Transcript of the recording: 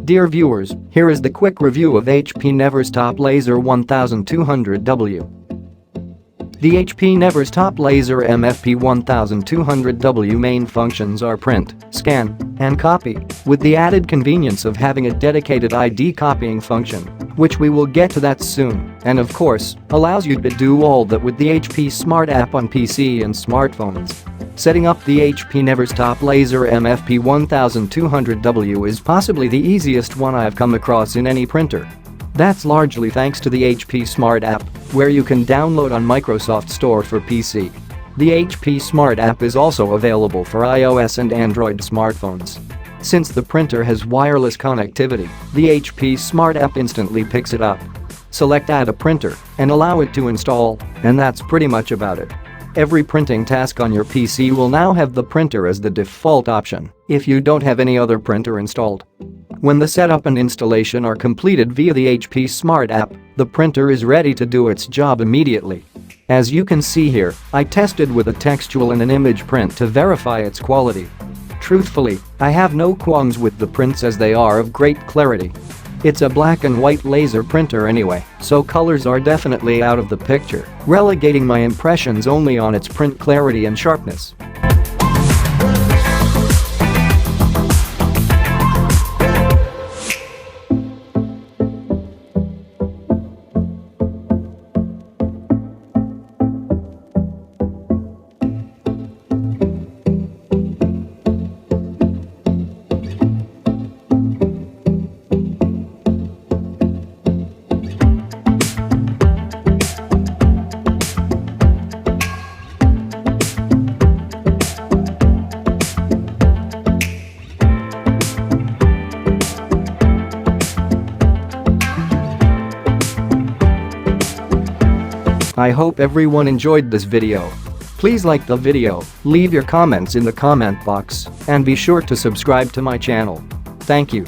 Dear viewers, here is the quick review of HP Neverstop Laser 1200W. The HP Neverstop Laser MFP 1200W main functions are print, scan, and copy, with the added convenience of having a dedicated ID copying function, which we will get to that soon, and of course, allows you to do all that with the HP Smart app on PC and smartphones. Setting up the HP Neverstop Laser MFP 1200W is possibly the easiest one I've come across in any printer. That's largely thanks to the HP Smart app, where you can download on Microsoft Store for PC. The HP Smart app is also available for iOS and Android smartphones. Since the printer has wireless connectivity, the HP Smart app instantly picks it up. Select Add a printer and allow it to install, and that's pretty much about it. Every printing task on your PC will now have the printer as the default option if you don't have any other printer installed. When the setup and installation are completed via the HP Smart app, the printer is ready to do its job immediately. As you can see here, I tested with a textual and an image print to verify its quality. Truthfully, I have no qualms with the prints as they are of great clarity. It's a black and white laser printer anyway, so colors are definitely out of the picture, relegating my impressions only on its print clarity and sharpness. I hope everyone enjoyed this video. Please like the video, leave your comments in the comment box, and be sure to subscribe to my channel. Thank you.